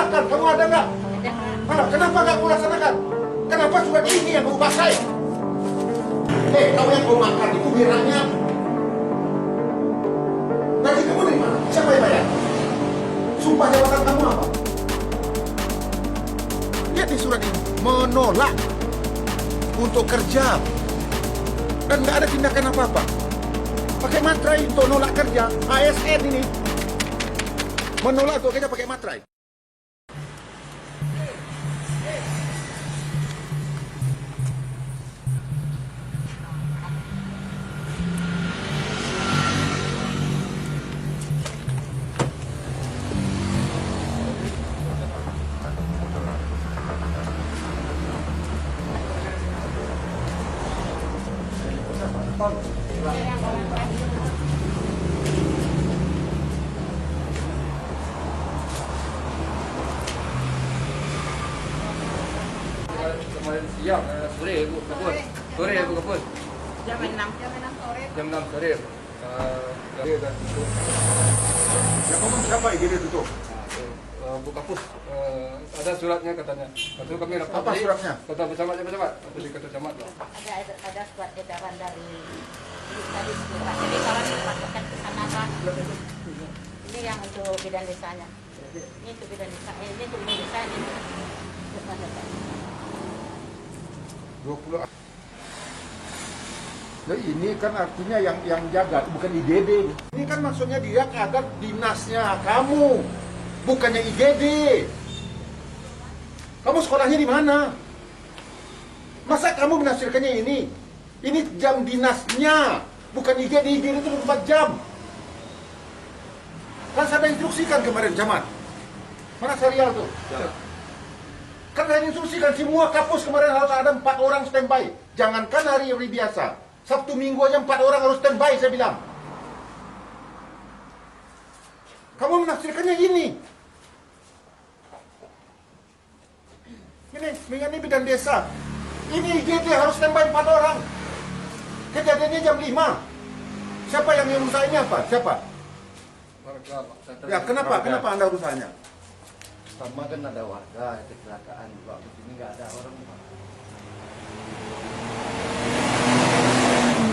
perintahkan, kamu ada nggak? Mana? Kenapa nggak kamu laksanakan? Kenapa surat ini yang kamu pakai? Kamu yang mau makan itu biranya. Gaji kamu dari mana? Siapa yang bayar? Sumpah jabatan kamu apa? Lihat di surat ini, menolak untuk kerja dan nggak ada tindakan apa-apa. Pakai materai untuk nolak kerja, ASN ini menolak untuk kerja pakai materai. Kemarin siang, sore Bu Kapus. Sore Bu Kapus. Jam 6 sore. Jam 6 sore. Yang ngomong siapa IGD tutup? Bu Kapus, ada suratnya katanya. Lalu kami rapat. Apa suratnya? Kata bersama. Atau di kata camat lah. Ada surat edaran dari tadi Pak. Jadi kalau dipasukkan ke sana Pak. Ini yang untuk bidang desanya. Ini untuk bidang desa. Ini untuk bidang desa ini. Depan Pak. 20. Nah, ini kan artinya yang jaga, bukan IGD. Ini kan maksudnya dia kadar dinasnya kamu, bukannya IGD. Kamu sekolahnya di mana? Masa kamu menafsirkannya ini? Ini jam dinasnya, bukan IGD. IGD itu 24 jam. Kan saya instruksikan kemarin, Camat. Mana serial tuh? Ya. Kan saya instruksikan semua kapus kemarin harus ada 4 orang standby. Jangankan hari-hari biasa. Sabtu Minggu aja 4 orang harus standby, saya bilang. Kamu menafsirkannya ini. Ini bidang desa. Ini IGD harus standby 4 orang. Kejadiannya jam 5. Siapa yang merusak ini apa? Siapa? Ya, kenapa Anda urusanya? Sama kan ada warga kecelakaan juga, ini nggak ada orang Pak.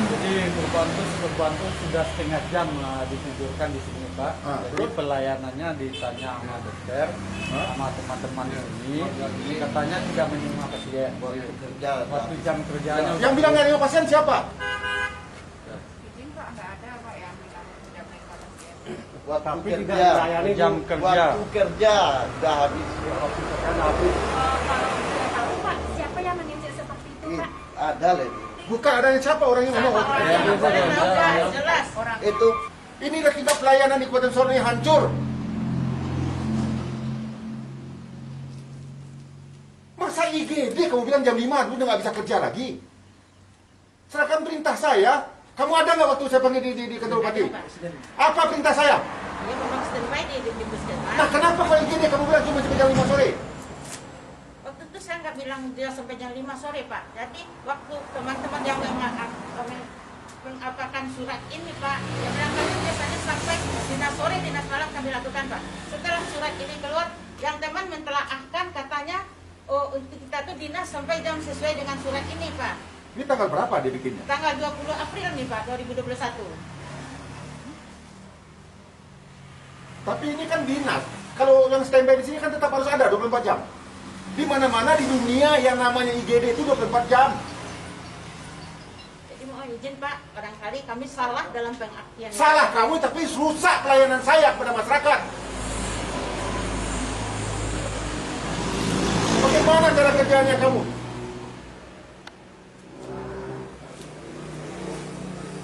Jadi korban itu sudah setengah jam ditidurkan di sini Pak. Jadi terus? pelayanannya ditanya sama dokter, sama teman-teman ini katanya tidak menerima pasien. Boleh bekerja. Waktu jam kerjanya. Yang bilang nggak ada pasien siapa? Izin Pak enggak ada Pak yang bilang tidak menerima pasien. Waktu kerja, jam kerja. waktu kerja udah habis. Waktu kerja udah habis. Kalau tidak tahu Pak, siapa yang menyisir seperti itu Pak? Ada lagi. Bukan adanya siapa orang yang ngomong. Jelas orang. Itu Inilah kita pelayanan di Kabupaten Sorong yang hancur. Masa IGD kamu bilang jam 5 udah nggak bisa kerja lagi? Serahkan perintah saya. Kamu ada nggak waktu saya panggil di kantor bupati? Apa perintah saya? Dia memang standby di puskesmas. Nah, kenapa kalau IGD kamu bilang cuma sampai jam 5 sore? Waktu itu saya nggak bilang dia sampai jam 5 sore Pak. Jadi waktu teman-teman yang mengapakan surat ini Pak, dia bilang kami biasanya sampai dinas sore, dinas malam kami lakukan Pak. Setelah surat ini keluar, yang teman mentelaahkan katanya, oh untuk kita tuh dinas sampai jam sesuai dengan surat ini Pak. Ini tanggal berapa dia bikinnya? Tanggal 20 April nih Pak, 2021. Tapi ini kan dinas. Kalau yang standby di sini kan tetap harus ada 24 jam. Di mana-mana di dunia yang namanya IGD itu 24 jam. Jadi mau izin Pak, barangkali kami salah dalam pengertian. Salah kamu tapi rusak pelayanan saya kepada masyarakat. Bagaimana cara kerjanya kamu?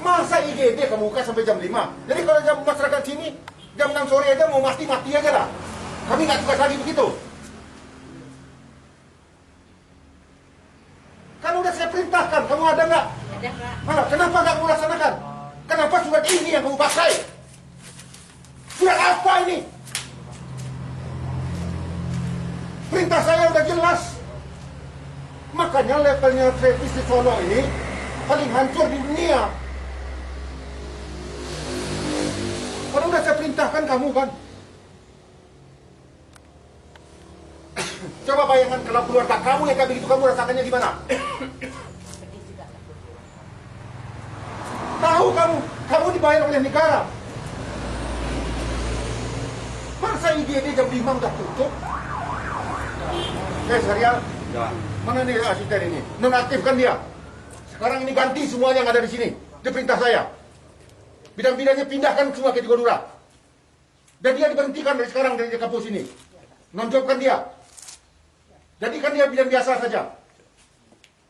Masa IGD kamu buka sampai jam 5? Jadi kalau jam masyarakat sini, jam 6 sore aja mau mati-mati aja lah. Kami nggak tugas lagi begitu. Kan udah saya perintahkan, kamu ada nggak? Ada Pak. Mana? Kenapa nggak kamu laksanakan? Kenapa surat ini yang kamu pakai? Surat apa ini? Perintah saya udah jelas. Makanya levelnya servis di Solo ini paling hancur di dunia. Kalau udah saya perintahkan kamu kan. Coba bayangkan kalau keluarga kamu yang kayak begitu, kamu rasakannya gimana? Tahu kamu dibayar oleh negara. Masa IGD jam 5 udah tutup? Serial? Mana nih asisten ini? Nonaktifkan dia. Sekarang ini ganti semuanya yang ada di sini. Dia perintah saya. Bidang-bidangnya pindahkan semua ke Tigodura. Dan dia diberhentikan dari sekarang dari kampus ini. Nonjolkan dia. Jadikan dia bidang biasa saja.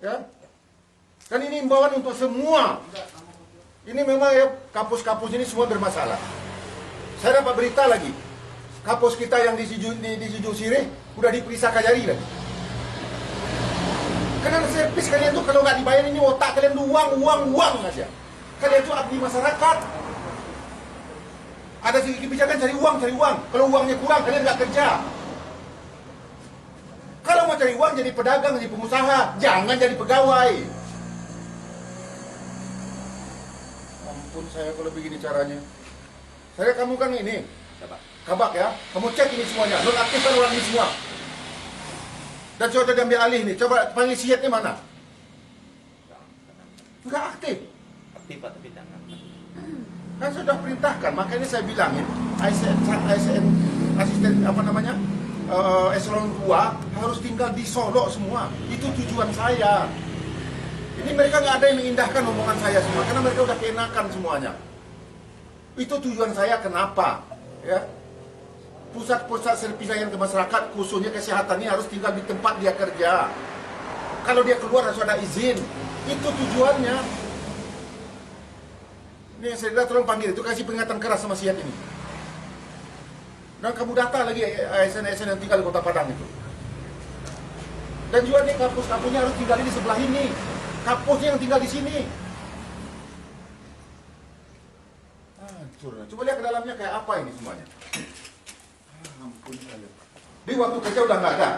Ya. Dan ini imbauan untuk semua. Ini memang ya, kampus-kampus ini semua bermasalah. Saya dapat berita lagi. Kampus kita yang di Siju Sirih udah diperiksa Kajari lagi. Karena servis kalian tuh kalau nggak dibayar ini otak kalian tuh uang aja. Kalian tuh abdi masyarakat. Ada segi kebijakan cari uang. Kalau uangnya kurang kalian nggak kerja. Kalau mau cari uang jadi pedagang, jadi pengusaha, jangan jadi pegawai. Ampun saya kalau begini caranya. Saya kamu kan ini, kabak ya. Kamu cek ini semuanya, nonaktifkan orang ini semua. Dan coba diambil alih nih, coba panggil siatnya mana? Enggak aktif. Aktif Pak, tapi jangan. Kan sudah perintahkan, makanya saya bilangin ASN asisten apa namanya eselon 2 harus tinggal di Solo semua. Itu tujuan saya. Ini mereka nggak ada yang mengindahkan omongan saya semua, karena mereka udah keenakan semuanya. Itu tujuan saya kenapa? Ya, pusat-pusat servis layanan ke masyarakat, khususnya kesehatan ini harus tinggal di tempat dia kerja. Kalau dia keluar harus ada izin. Itu tujuannya. Ini saya bilang tolong panggil itu, kasih peringatan keras sama Siat ini. Dan kamu data lagi ASN-ASN yang tinggal di Kota Padang itu. Dan juga nih kampus-kampusnya harus tinggal di sebelah ini. Kampusnya yang tinggal di sini. Hancur. Coba lihat ke dalamnya kayak apa ini semuanya. Ampun saya. Di waktu kerja udah nggak ada.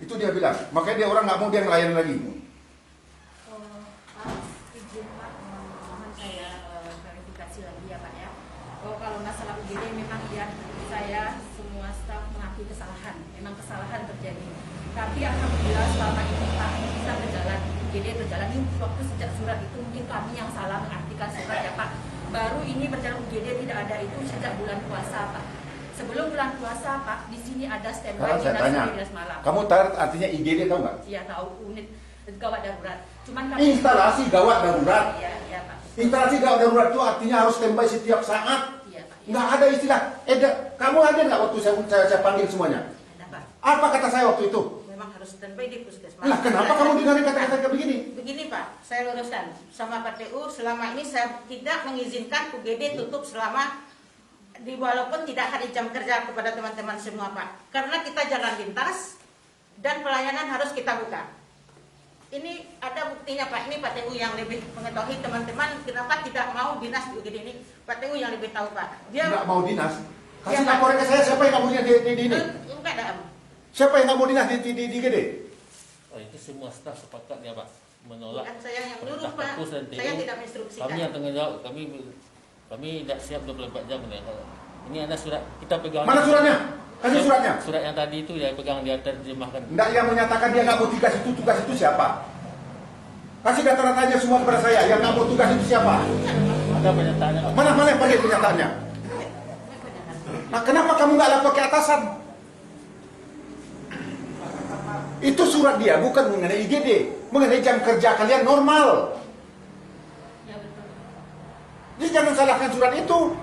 Itu dia bilang. Makanya dia orang nggak mau dia ngelayan lagi. Izin Pak, mohon saya klarifikasi lagi ya Pak ya. Kalau masalah UGD memang ya saya semua staf mengakui kesalahan. Memang kesalahan terjadi. Tapi alhamdulillah selama ini Pak bisa berjalan. UGD berjalan ini waktu sejak surat itu mungkin kami yang salah mengartikan surat ya Pak. Baru ini berjalan UGD tidak ada itu sejak bulan puasa Pak. Sebelum bulan puasa Pak, di sini ada standby dinas malam. Kamu tahu artinya IGD tahu nggak? Iya tahu, unit gawat darurat. Cuman kami Instalasi gawat darurat. Iya Pak. Instalasi gawat darurat itu artinya harus standby setiap saat. Iya Pak. Nggak ada istilah. Kamu ada nggak waktu saya panggil semuanya? Ada Pak. Apa kata saya waktu itu? Memang harus standby di puskesmas. Lah kenapa kamu dengerin kata-kata kayak begini? Begini Pak, saya luruskan sama PTU, selama ini saya tidak mengizinkan UGD tutup selama walaupun tidak hari jam kerja kepada teman-teman semua Pak. Karena kita jalan lintas dan pelayanan harus kita buka. Ini ada buktinya Pak, ini PTU yang lebih mengetahui teman-teman kenapa tidak mau dinas di UGD ini. PTU yang lebih tahu Pak. Dia Nggak mau dinas? Kasih Ya, Pak. laporan ke saya, siapa yang nggak mau dinas di ini? enggak ada. Siapa yang nggak mau dinas di IGD? Oh, itu semua staf sepakat ya Pak menolak. Bukan saya yang perintah nyuruh Pak. kampus dan TU. Saya tidak menginstruksikan. Kami yang tanggung jawab, kami tidak siap 24 jam ya. Ini ada surat kita pegang. Mana suratnya? Kasih suratnya. Surat yang tadi itu dia pegang, dia terjemahkan. Nggak, yang menyatakan dia nggak mau tugas itu siapa? Kasih data-datanya semua kepada saya. Yang nggak mau tugas itu siapa? Ada pernyataannya. Mana yang pakai pernyataannya? Nah, kenapa kamu nggak lapor ke atasan? Itu surat dia, bukan mengenai IGD, mengenai jam kerja kalian normal. Ya betul. Jadi jangan salahkan surat itu.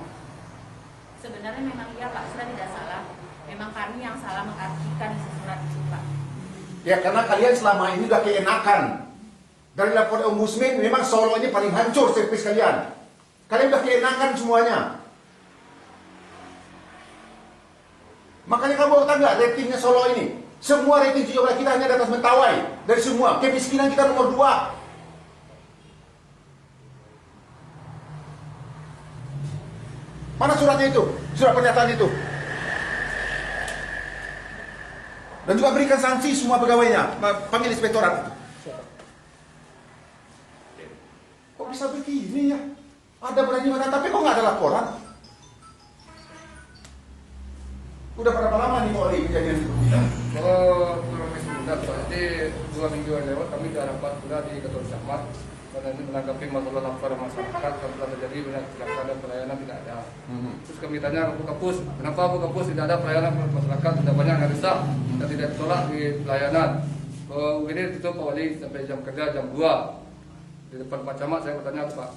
Sebenarnya memang iya Pak, surat tidak salah. Memang kami yang salah mengartikan isi surat itu Pak. Ya karena kalian selama ini udah keenakan. Dari laporan Ombudsman memang Solo ini paling hancur servis kalian. Kalian udah keenakan semuanya. Makanya kamu tahu nggak ratingnya Solo ini? Semua rating 17 kita hanya di atas Mentawai. Dari semua, kemiskinan kita nomor 2. Mana suratnya itu? Surat pernyataan itu. Dan juga berikan sanksi semua pegawainya. Panggil inspektorat. Kok bisa begini ya? Ada berani mana, tapi kok nggak ada laporan? Udah berapa lama nih Polri kejadian seperti ini? 2 minggu yang lewat kami sudah rapat pula di Ketua Camat karena ini menanggapi masalah laporan masyarakat yang telah terjadi dengan kecelakaan dan pelayanan tidak ada. Terus kami tanya ke Bu Kapus, kenapa Bu Kapus tidak ada pelayanan masyarakat, sudah banyak yang rusak dan tidak ditolak di pelayanan. Ini tutup Pak Wali sampai jam kerja jam 2 di depan Pak Camat. Saya bertanya Pak.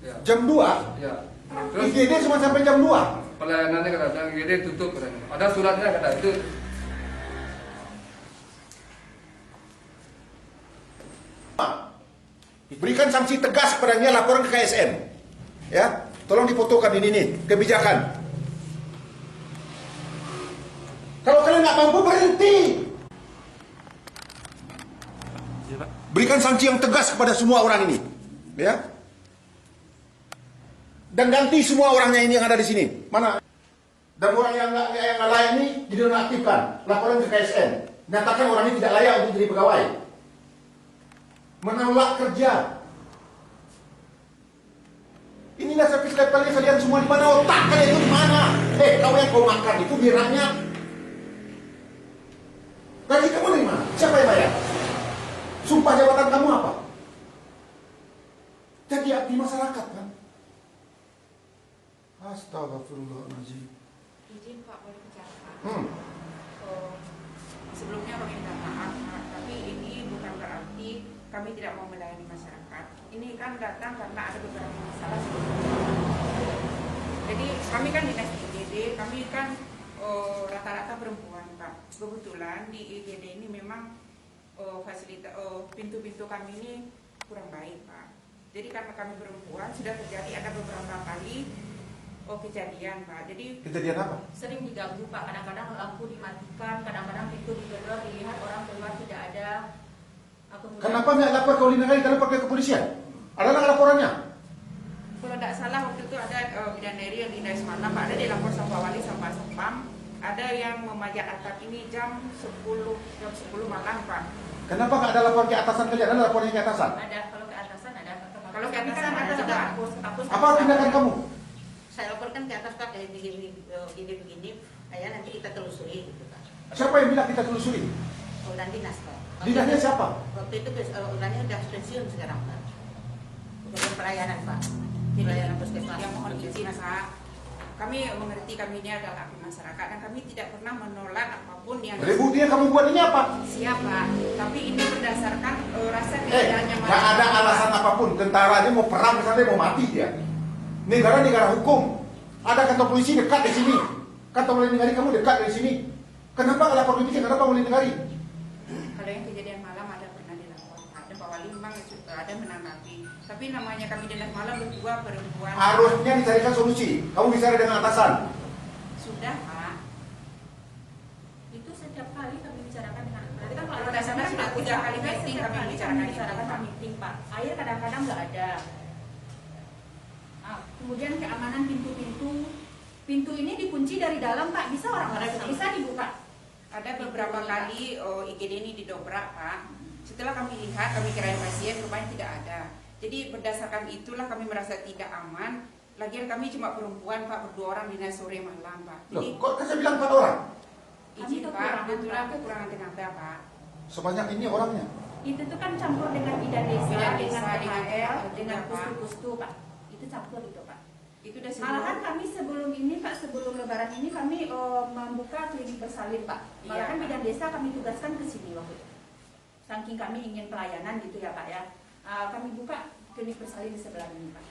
Ya. Jam 2? Ya. Terus IGD cuma sampai jam 2? pelayanannya kata IGD tutup katanya. Ada suratnya kata itu. Berikan sanksi tegas kepadanya, laporan ke KSN. Ya, tolong difotokan ini nih kebijakan. Kalau kalian nggak mampu berhenti. Berikan sanksi yang tegas kepada semua orang ini, ya. Dan ganti semua orangnya ini yang ada di sini. Mana? Dan orang yang nggak layak ini dinonaktifkan. Laporan ke KSN. Nyatakan orang ini tidak layak untuk jadi pegawai. Menolak kerja. Inilah servis levelnya kalian semua di mana, otak kalian itu di mana? Kau yang kau makan itu biranya. Gaji kamu dari mana? Siapa yang bayar? Sumpah jabatan kamu apa? Jadi abdi masyarakat kan? Astagfirullahaladzim. Izin Pak, boleh bicara Pak? Sebelumnya kami minta maaf Pak, tapi ini bukan berarti kami tidak mau melayani masyarakat. Ini kan datang karena ada beberapa masalah sebelumnya. Jadi kami kan dinas IGD, kami kan rata-rata perempuan Pak. Kebetulan di IGD ini memang pintu-pintu kami ini kurang baik Pak. Jadi karena kami perempuan sudah terjadi ada beberapa kali kejadian Pak. Jadi Kejadian apa? sering diganggu Pak. Kadang-kadang lampu dimatikan, kadang-kadang pintu digedor, dilihat orang keluar tidak ada. Kenapa nggak lapor ke Ulinegari? Kenapa ke kepolisian? Ada nggak laporannya? Kalau tidak salah waktu itu ada bidadari yang dinda semalam Pak, ada dilapor sama Pak Wali sama Satpam. Ada yang memajak atap ini jam 10 malam Pak. Kenapa nggak ada laporan ke atasan kalian? Ada laporannya ke atasan? Ada, kalau ke atasan ada. Kalau ke atasan ada juga hapus. Apa tindakan kamu? Saya laporkan ke atas Pak, kayak begini, kayak nanti kita telusuri gitu Pak. Siapa yang bilang kita telusuri? Urusan dinas Pak. Dinasnya siapa? Waktu itu urusannya udah pensiun sekarang Pak. Urusan pelayanan Pak. Jadi Pelayanan puskesmas. yang mohon izin Pak, kami mengerti kami ini adalah abdi masyarakat dan kami tidak pernah menolak apapun yang Buktinya kamu buat ini apa? siapa. Tapi ini berdasarkan rasa ketidaknyamanan. Nggak ada alasan apapun. Tentara aja mau perang ke sana mau mati dia. Negara hukum. Ada kantor polisi dekat di sini. Kantor Ulinegari kamu dekat dari sini. Kenapa nggak lapor polisi? Kenapa Ulinegari? Kalau yang kejadian malam ada pernah dilapor. Ada Pak Wali memang ada menanggapi. Tapi namanya kami dinas malam berdua perempuan. Harusnya dicarikan solusi. Kamu bicara dengan atasan. Sudah Pak. Itu setiap kali kami bicarakan dengan. Berarti kan Kalau kalau dasarnya sudah sudah 3 kali meeting kami bicarakan bicarakan meeting Pak. Air kadang-kadang nggak ada. Kemudian keamanan pintu ini dikunci dari dalam Pak, bisa orang bisa dibuka. Ada beberapa kali IGD ini didobrak Pak. Setelah kami lihat, kami kirain pasien, rupanya tidak ada. Jadi berdasarkan itulah kami merasa tidak aman. Lagian kami cuma perempuan Pak, berdua orang dinas sore malam Pak. Loh, Jadi kok kan saya bilang 4 orang? izin Pak, kebetulan kekurangan tenaga Pak. Sebanyak ini orangnya. Itu tuh kan campur dengan bidan desa, dengan THR, dengan Pak. pustu-pustu Pak. Itu campur itu Pak. Itu udah Malahan kami sebelum ini Pak, sebelum lebaran ini kami membuka klinik bersalin Pak. Malahan Iya, Pak. bidan desa kami tugaskan ke sini waktu itu. Saking kami ingin pelayanan gitu ya Pak ya. Kami buka klinik bersalin di sebelah ini Pak.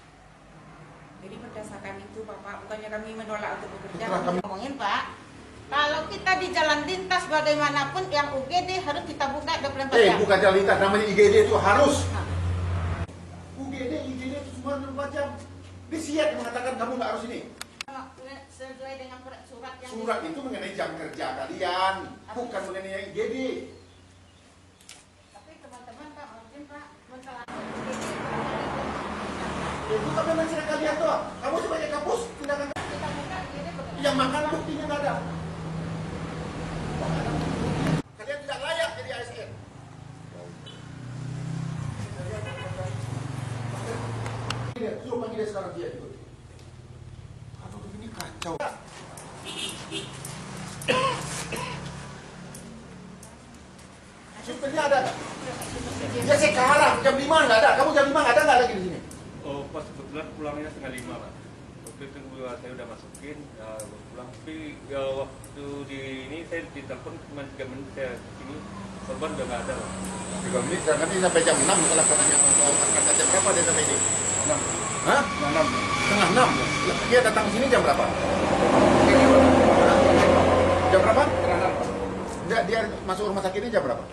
Jadi berdasarkan itu Bapak, bukannya kami menolak untuk bekerja. Setelah kami ngomongin Pak, kalau kita di jalan lintas bagaimanapun yang UGD harus kita buka 24 jam. bukan jalan lintas, namanya IGD itu harus. UGD, IGD itu semua 24 jam. Disiap mengatakan kamu nggak harus ini. Sesuai dengan surat yang Surat itu mengenai jam kerja kalian, bukan mengenai IGD. Tapi teman-teman Pak, mungkin Pak masalah Itu kan memang cerita kalian tuh. Kamu sebagai kapus tindakan kita buka UGD bagaimana? yang makan buktinya nggak ada. Kalian tidak layak jadi ASN. Suruh panggil dia sekarang dia ikut. Kalau begini kacau. Supirnya ada nggak? Ya sekarang jam 5 nggak ada. Kamu jam 5 nggak ada nggak lagi di sini? Oh, pas kebetulan pulangnya setengah 5, Pak. Waktu itu saya udah masukin, pulang. Tapi waktu di ini saya ditelepon cuma 3 menit saya sini, korban udah nggak ada, Pak. 3 menit, nanti sampai jam 6 kalau katanya jam berapa dia sampai ini? 6. Hah? 6. Setengah 6. Dia datang sini jam berapa? Jam berapa? Setengah 6. Dia masuk rumah sakit ini jam berapa?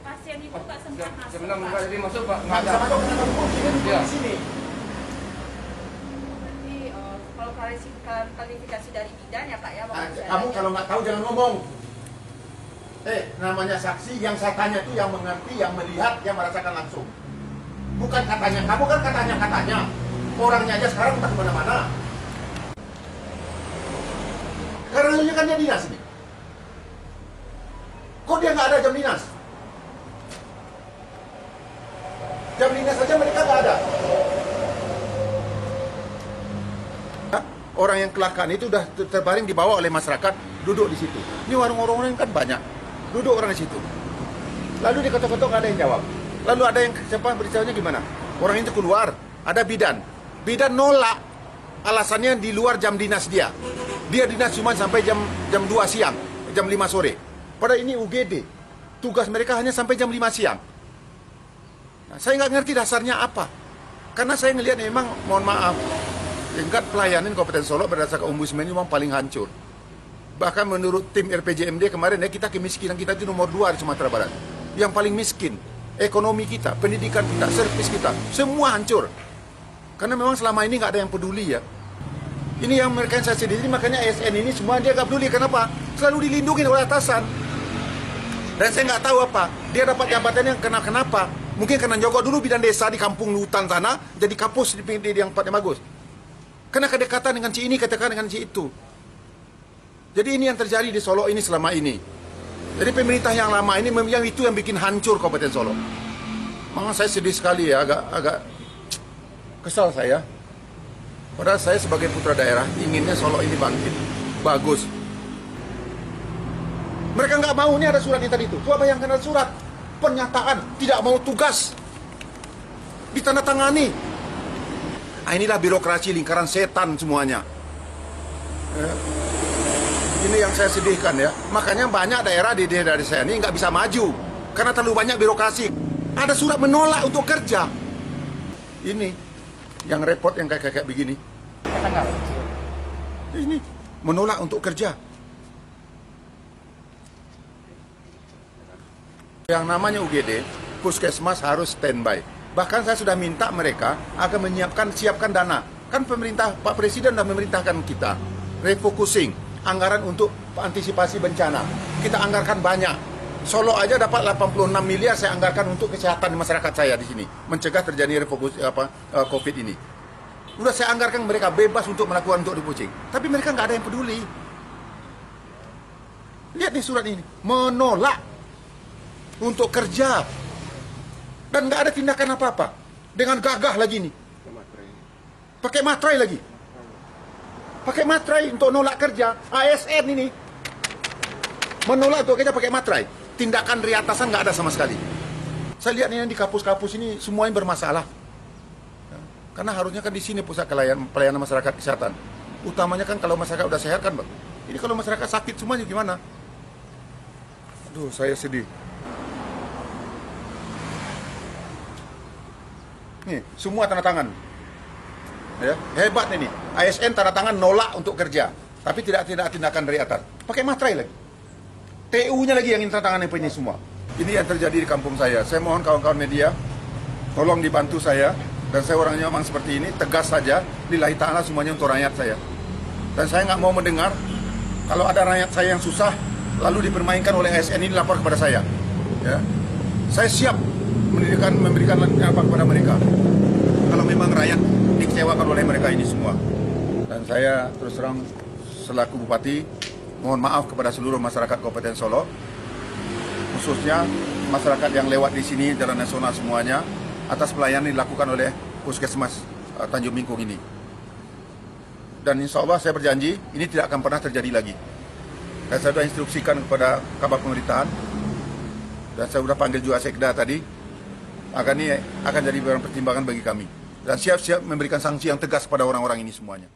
Pasien itu nggak sempat masuk, Jam 6 Pak. nggak jadi masuk, Pak. Nggak bisa masuk karena kamu kunci dia duduk Iya. di sini. Jadi kalau klarifikasi dari bidan ya Pak ya. Kamu kalau nggak tahu jangan ngomong. Namanya saksi yang saya tanya itu yang mengerti, yang melihat, yang merasakan langsung. Bukan katanya, kamu kan katanya. Orangnya aja sekarang entah kemana-mana. Karena lu kan dia dinas ini. Kok dia nggak ada jam dinas? Jam dinas saja mereka nggak ada. Orang yang kecelakaan itu udah terbaring dibawa oleh masyarakat, duduk di situ. Ini warung-warung kan banyak, duduk orang di situ. Lalu diketok-ketok nggak ada yang jawab. Lalu ada yang siapa beritanya gimana? Orang itu keluar, ada bidan. Bidan nolak, alasannya di luar jam dinas dia. Dia dinas cuma sampai jam 2 siang, jam 5 sore. Padahal ini UGD, tugas mereka hanya sampai jam 5 siang. Nah, saya nggak ngerti dasarnya apa. Karena saya ngelihat memang, mohon maaf, tingkat pelayanan Kabupaten Solo berdasarkan Ombudsman ini memang paling hancur. Bahkan menurut tim RPJMD kemarin ya, kita kemiskinan kita itu nomor 2 di Sumatera Barat. Yang paling miskin, ekonomi kita, pendidikan kita, servis kita, semua hancur. Karena memang selama ini nggak ada yang peduli ya. Ini yang mereka yang saya sedih, makanya ASN ini semua dia nggak peduli. Kenapa? Selalu dilindungi oleh atasan. Dan saya nggak tahu apa, dia dapat jabatan yang kenapa? Mungkin karena Joko dulu bidan desa di kampung hutan sana, jadi kapus di yang tempatnya bagus. Karena kedekatan dengan si ini, kedekatan dengan si itu. Jadi ini yang terjadi di Solo ini selama ini. Jadi pemerintah yang lama ini yang itu yang bikin hancur Kabupaten Solo. Memang saya sedih sekali ya, agak kesal saya. Padahal saya sebagai putra daerah inginnya Solo ini bangkit, bagus. Mereka nggak mau, ini ada surat tadi itu. Coba bayangkan ada surat pernyataan tidak mau tugas ditandatangani. Nah, inilah birokrasi lingkaran setan semuanya. Ini yang saya sedihkan ya. Makanya banyak daerah di daerah saya ini nggak bisa maju karena terlalu banyak birokrasi. Ada surat menolak untuk kerja. Ini yang repot yang kayak begini. Ini menolak untuk kerja. Yang namanya UGD, puskesmas harus standby. Bahkan saya sudah minta mereka agar siapkan dana. Kan pemerintah, Pak Presiden sudah memerintahkan kita refocusing anggaran untuk antisipasi bencana. Kita anggarkan banyak. Solo aja dapat 86 miliar saya anggarkan untuk kesehatan masyarakat saya di sini, mencegah terjadi COVID ini. Udah saya anggarkan mereka bebas untuk melakukan untuk refocusing. Tapi mereka nggak ada yang peduli. Lihat nih surat ini, menolak untuk kerja. Dan nggak ada tindakan apa-apa. Dengan gagah lagi nih. Pakai materai lagi. Pakai materai untuk nolak kerja. ASN ini menolak untuk kerja pakai materai. Tindakan dari atasan nggak ada sama sekali. Saya lihat ini di kapus-kapus ini semuanya bermasalah. Karena harusnya kan di sini pusat pelayanan masyarakat kesehatan. Utamanya kan kalau masyarakat udah sehat kan, Bang. Ini kalau masyarakat sakit semuanya gimana? Aduh, saya sedih. Nih, semua tanda tangan. Ya, hebat ini. ASN tanda tangan nolak untuk kerja, tapi tidak tindakan dari atas. Pakai materai lagi. TU-nya lagi yang tanda tangan ini semua. Ini yang terjadi di kampung saya. Saya mohon kawan-kawan media, tolong dibantu saya. Dan saya orangnya memang seperti ini, tegas saja. Lillahi ta'ala semuanya untuk rakyat saya. Dan saya nggak mau mendengar kalau ada rakyat saya yang susah, lalu dipermainkan oleh ASN ini lapor kepada saya. Ya, saya siap memberikan apa kepada mereka kalau memang rakyat dikecewakan oleh mereka ini semua. Dan saya terus terang selaku Bupati mohon maaf kepada seluruh masyarakat Kabupaten Solo, khususnya masyarakat yang lewat di sini jalan nasional semuanya, atas pelayanan yang dilakukan oleh Puskesmas Tanjung Mingkung ini. Dan insya Allah saya berjanji ini tidak akan pernah terjadi lagi. Dan saya sudah instruksikan kepada kabar pemerintahan, dan saya sudah panggil juga Sekda tadi, Akan jadi barang pertimbangan bagi kami. Dan siap-siap memberikan sanksi yang tegas pada orang-orang ini semuanya.